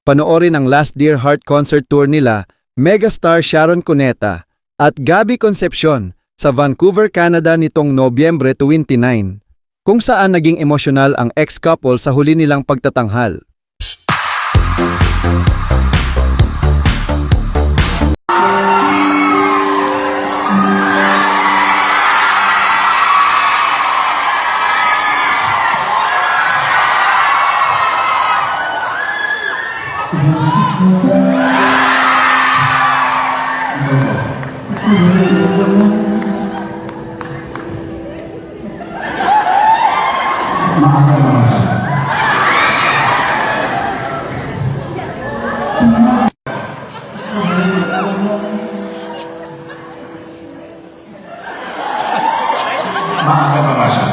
Panoorin ang Last Dear Heart concert tour nila, megastar Sharon Cuneta at Gabby Concepcion sa Vancouver, Canada nitong Nobyembre 29, kung saan naging emosyonal ang ex-couple sa huli nilang pagtatanghal. Maaga pa ba siya?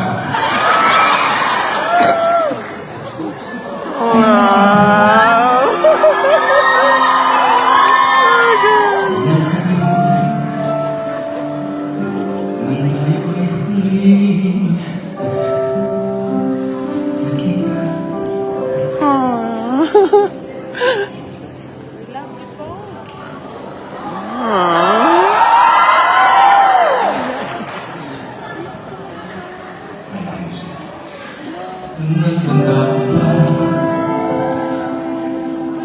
Nagtanda ko pa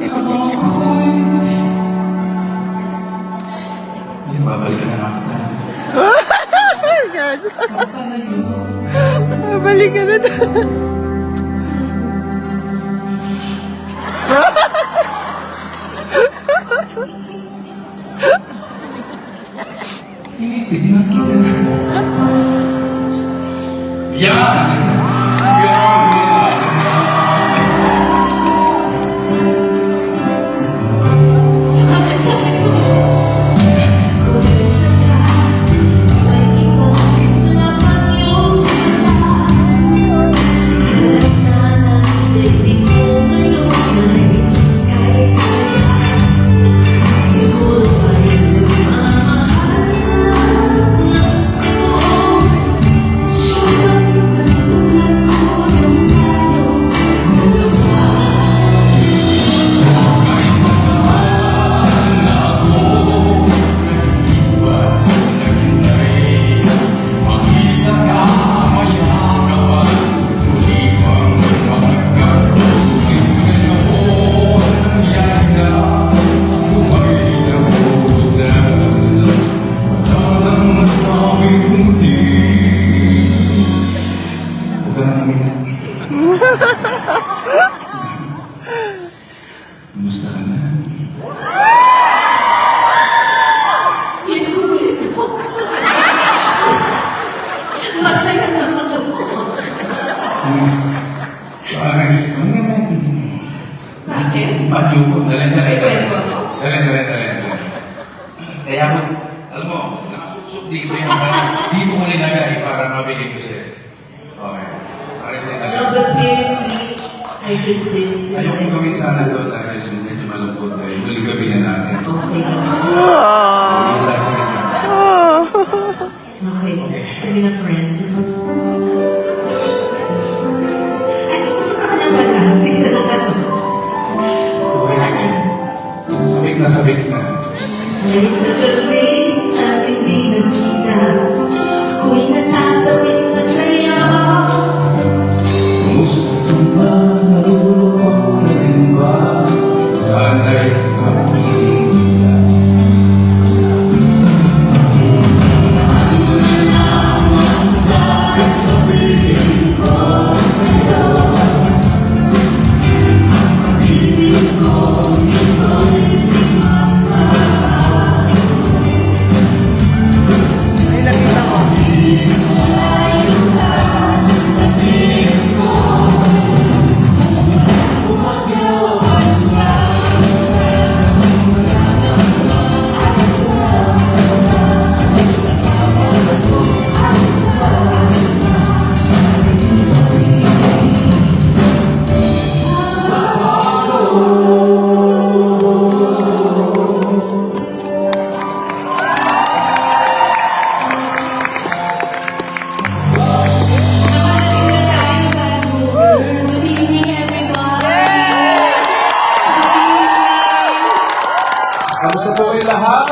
ako'y hindi babalikan na kita. Babalik ka na tayo. Tinitignan kita. Yan! Kumusta ka na? Ito. Masaya naman ako. Parang, ano naman? Bakit? Ayoko. Dali. Ikwento ako. Dali. Kaya ako, alam mo, nakasusok dito yung dito ko nilagay para mabigay ko sa'yo. Okay. Para sa'yo No, talaga. but seriously, I can seriously. Ayoko gawin sana doon dahil medyo malungkot tayo. Huli gabi na natin. Okay. Wala sa gitna. Okay. Sige na, friend. Ay, kumusta ka na pala? Hindi ka na natanong. Kumusta ka na? Sabik na. May nagaling at hindi nakita. Ako'y nasasawit na sa'yo. Kumusta ka ba? Narulunod ka rin ba? Sana'y makikita. Sasabihin ko sa'yo ang pag-ibig ko, ito'y di Ay, nakita ko. Kamusta po kayo lahat?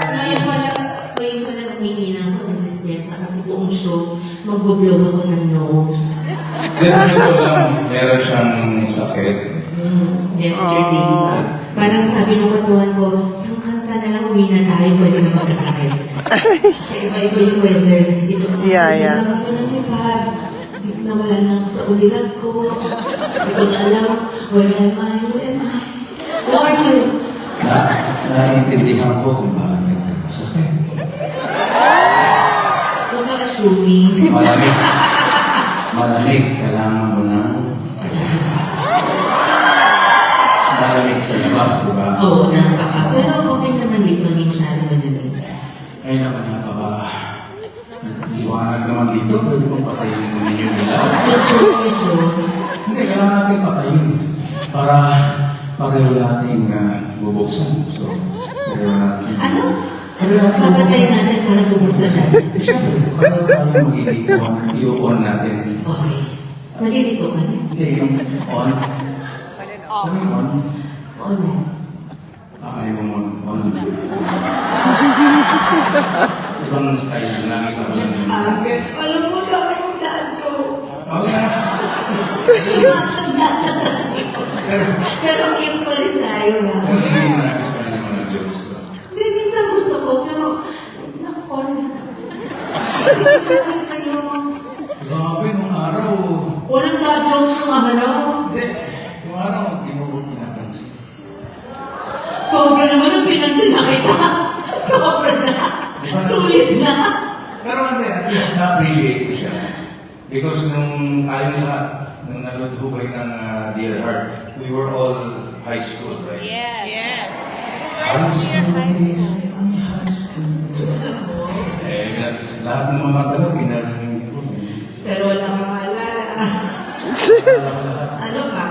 Ngayon pala humihina ako ng dispensa kasi buong show, mag-blow ako ng nose. Kasi ito lang, meron siyang sakit. Yesterday, diba? Parang sabi ng katuan ko, isang kanta na lang uwi na tayo, pwede na magkasakit. Kasi iba-iba yung weather. Yeah. Ako ng lipad. Nawala na ako sa uliran ko. Hindi ko na alam, where am I? Who are you? Naiintindihan ko kung bakit sakit. Huwag ka assuming. Malamig. Malamig. Kailangan mo na. Malamig sa labas, di ba? Oo, napaka. Pero okay naman dito, hindi masyado malamig. Ay naman nga pa ba? Liwanag naman dito. Pwede kong patayin mo ninyo nila. Gusto. Hindi, kailangan natin patayin. Para pareho nating bubuksan. So, pareho natin. Ano? Pareho natin Papatay natin para bubuksan natin. Siyempre, pareho tayo magiging i-on natin. Okay. Nalilito ka na? Hindi, yung on. Ano yung on? Oo na. Ayaw mo mag-on. Ibang style, nakita ko lang yun. Alam mo, dami mong dad jokes. Okay na. Pero cute pa rin tayo na. Pero hindi mo nagustuhan yung mga jokes ko. Hindi, minsan gusto ko, pero naku-corner. Kasi sa'yo, Grabe, nung araw. walang dad jokes yung ano. Hindi, nung araw, hindi mo ko pinapansin. Sobra naman ang pinansin na kita. Sobra na. Sulit na. Pero hindi, at least na-appreciate ko siya. Because nung tayong lahat, nung naludhubay ng Dear Heart, we were all high school, right? Yes. High school days, high school. Lahat ng mga tanong, pinarinig ko. Pero wala kang maalala. Ano ba?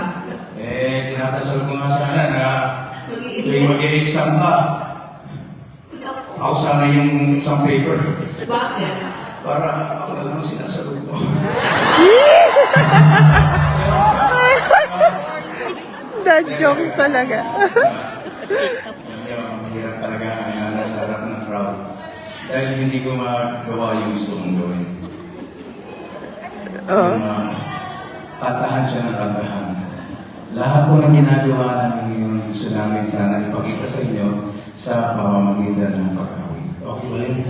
Tinatasal ko nga sana na tuwing mag-e-exam ka, ako sana yung exam paper Bakit? para ako na lang sinasagot mo. Dad jokes talaga. Mahirap talaga ang nasa harap ng crowd. Dahil hindi ko magawa yung gusto kong gawin. Yung, tantahan siya ng tantahan. Lahat po ng ginagawa namin ngayon, gusto namin sana ipakita sa inyo sa pamamagitan ng pag-awit. Okay ba yun?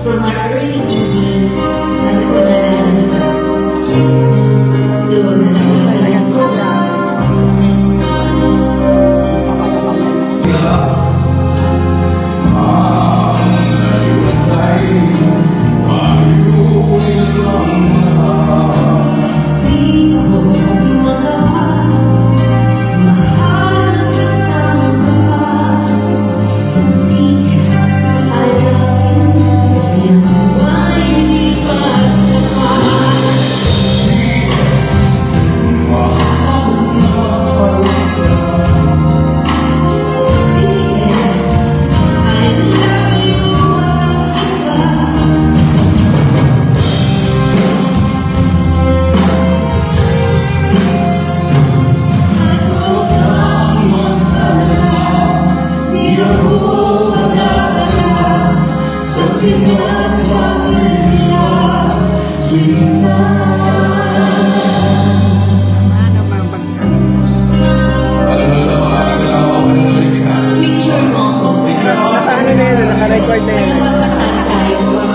From our early days, sabi ko na lang, luwag na lang ko. Di ko magawa, mahal kita ba? Hindi I love you, yan ba'y di ba sapat? Yes, I love you, di ako magdadala sa sinasabi nila, sinta. Ano ba pag Panunod ako, hindi ko lang ako panunod kita. Picture mo ako. naka-ano na yun, naka-record na yun. May mapatan tayo mga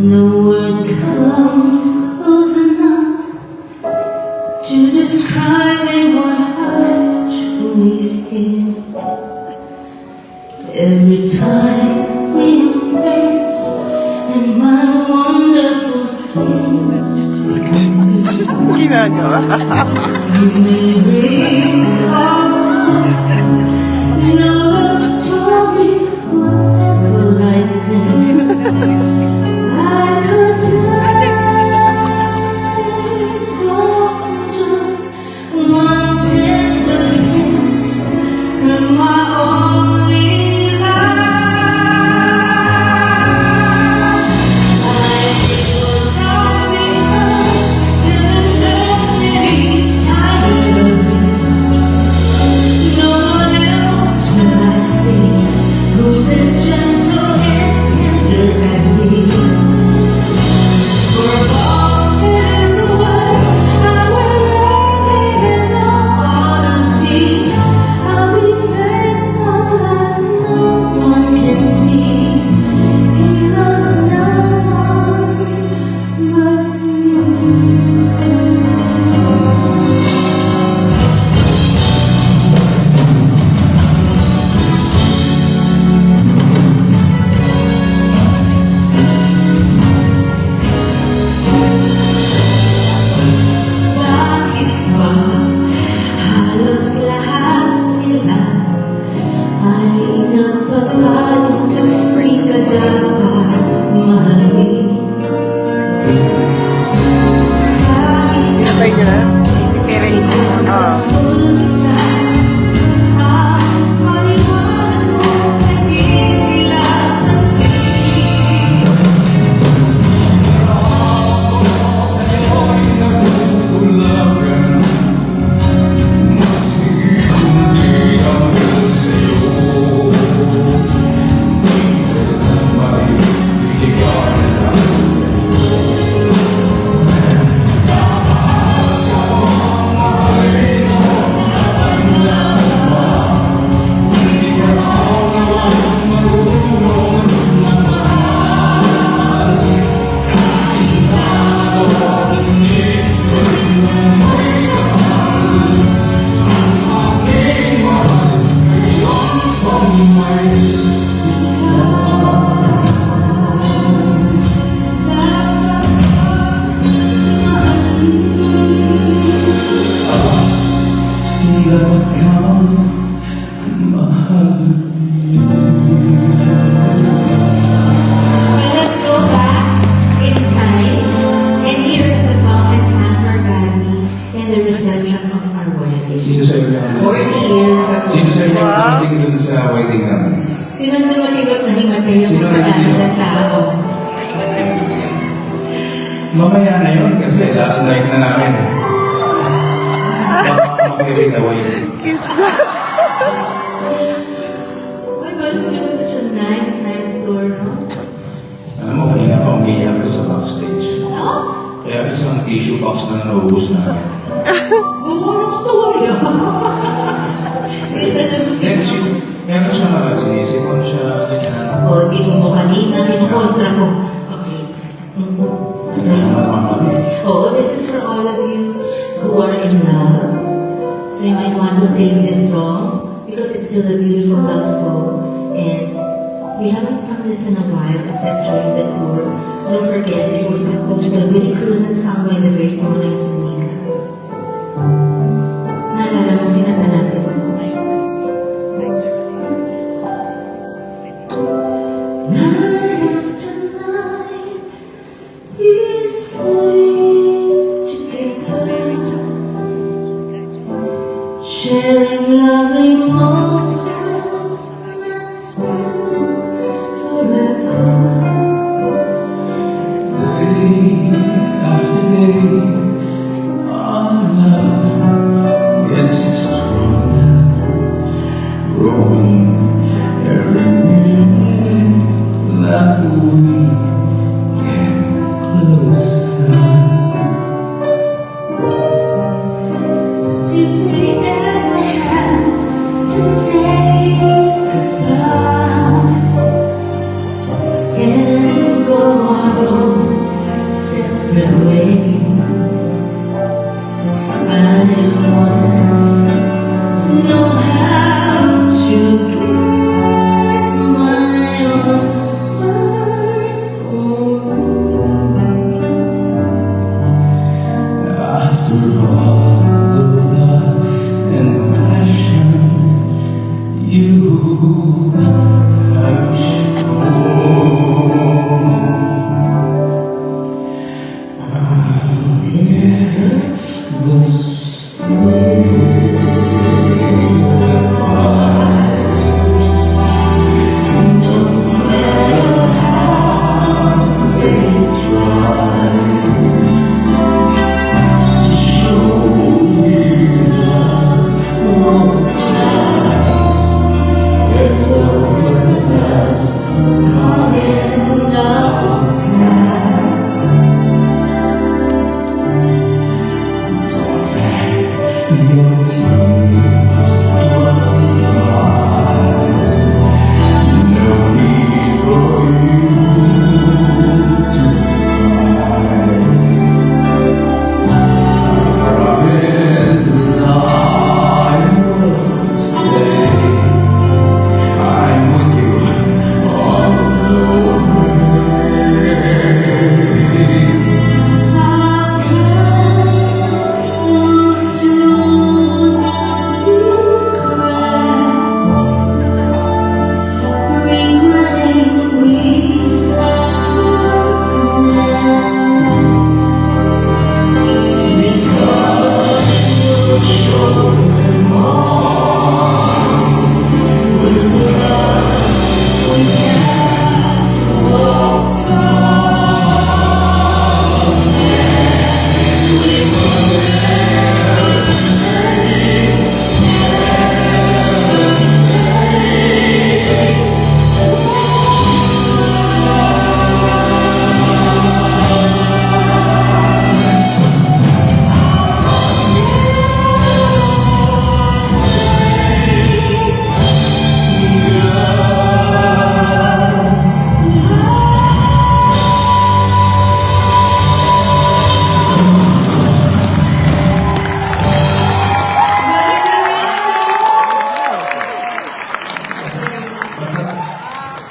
No word comes close enough to describe what I truly feel. Every time we embrace, and my wonderful dreams Ginagawa. you may bring us. No love story was ever like this. I could die for just one tender kiss from my only life. I will not be hurt till eternity's tired of it. No one else will I see who's as gentle and tender as thee. For all his word, I will love him in all honesty. I'll be faithful like no one can be. He loves no one but me. Bakit ba halos lahat sila ay napapalo di ka dapat mahalin? Kahit Pinatay niyo na? Itipirin ko. Oo. tulad kita, ang paliwanag mo ay di nila pansin. Let's go back in time, and here's the song I sang for Gabby in the reception of our wedding. Sino sa inyo ang 40 years ago. Sino sa inyo ang nakating dun sa wedding namin? Sino dumating na himatay yung Sino sa dami nandito? ng tao? Mamaya na yun kasi last night na namin. Baka makirit away. Kiss na. Oh, but it's been such a nice tour, no? Alam mo, kanina pa umiyak ko sa backstage. Oh, Kaya isang tissue box na naubos namin. ano story? Sweet na Then meron siya mga sinisipon siya, ganyan. Oh, di mo kanina, kinukontra ko. Okay. Kasama naman kami. Oh, this is for all of you who are in love. So you might want to sing this song because it's still a beautiful love song. And we haven't sung this in a while except during the tour. Don't forget, it was composed by Willie Cruz and sung by the great Mona Zuniga. Naalala mo, kinanta natin. Night after night, we sleep together, sharing lovely moments that spend forever. Day after day, our love gets stronger, growing every minute that we get closer. If we ever had to say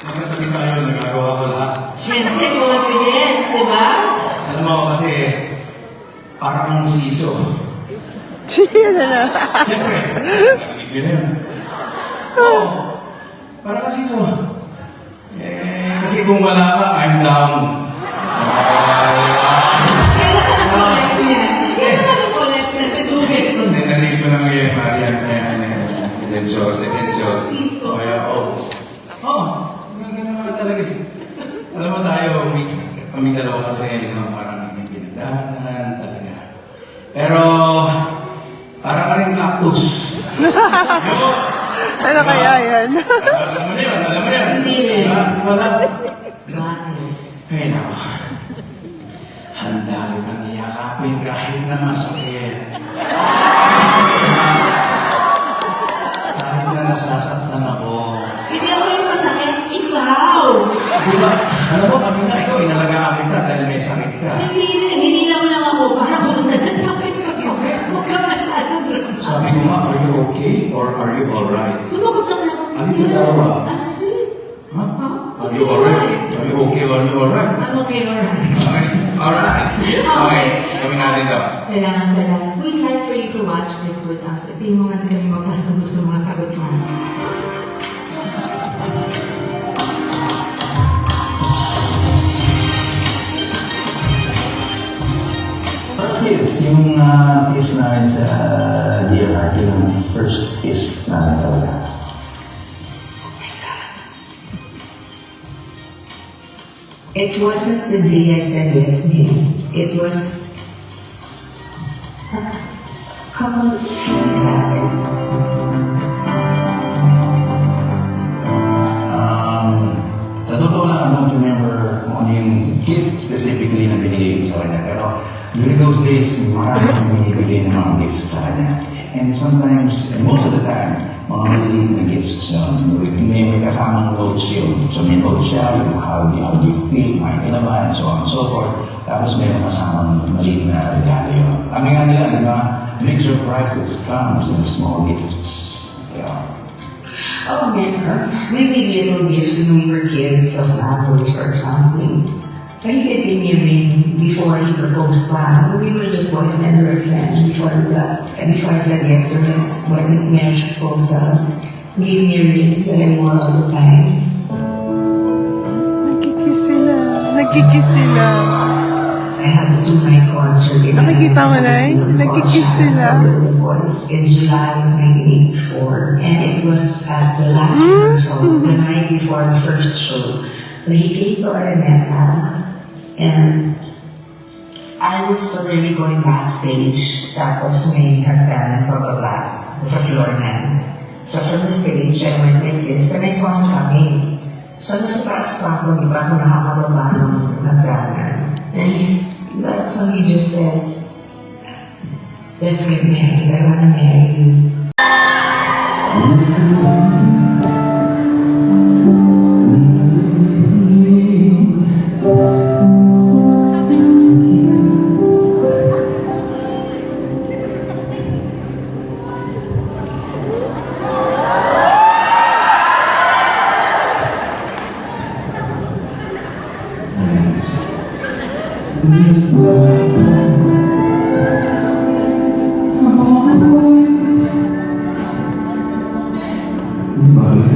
Magkatabi tayo, nagagawa ko lahat. Siyempre, confident, di ba? Alam mo kasi, parang ang siso. Siya na. Siyempre, narinig yun yun. Oo, parang ang siso. Kasi kung wala ka, I'm down. Kailangan na collect yan. Kailangan na collect yan sa tubig. Narinig ko lang ngayon, Marian. Detensyon. Siso. Kaya, ganun naman talaga. Alam mo tayo, kami dalawa kasi, parang may pinagdanan talaga. Pero, parang ka rin cactus. Ano kaya yan? Alam mo na yun. Hindi rin. Wala. Bakit? Ay, nako. Handa kitang iyakapin kahit na masakit. Kahit na nasasaktan ako. Hindi ako yung masakit, ikaw! Di ba? Alam mo, kami na ikaw, inalagaan kita dahil may sakit ka. Hindi rin, hinilang lang ako para kung huwag ka masyadong drama. Sabi ko nga, are you okay or are you alright? Sumagot lang ako. Ano sa dalawa? Ah, sige. Huh? Are you alright? Are you okay or are you alright? I'm okay, alright. Okay. Alright. Okay. Gawin natin ito. Kailangan pala. We'd like for you to watch this with us. Ito yung mga kami magkasabos ng mga sagot mo. Yes, yung piece na sa Dear Heart, yung first piece na talaga. It wasn't the day I said yes to him. It was a couple few weeks after. Sa totoo lang, I don't remember kung ano yung gift specifically na binigay ko sa kanya. Pero during those days, marami akong binibigay ng mga gifts sa kanya. And sometimes, and most of the time, mga maliliit na gifts yun. May kasamang notes yun. So may notes siya, yung how do you feel, may kinabahan, so on and so forth. Tapos may kasamang maliit na regalo yun. Kami nga nila, di ba, big surprises comes in small gifts. Yeah. Oh, remember? Really little gifts when we were kids of flowers or something. But he did give me a ring before he proposed pa. We were just boyfriend and girlfriend before I said yes to him when marriage proposal. gave me a ring that I wore all the time. Nagkikiss sila. Nagkikiss sila. I had to do my concert in Nakikita mo na eh? Nagkikiss sila. in July of 1984. And it was at the last rehearsal, the night before the first show, when he came to Araneta. And I was already going backstage. Tapos may hagdanan pababa sa floor na. So from the stage, I went like this, and I saw him coming. So nasa taas pa ako, di ba ako nakakababa ng hagdanan. And that's when he just said, let's get married, I wanna marry you. Balik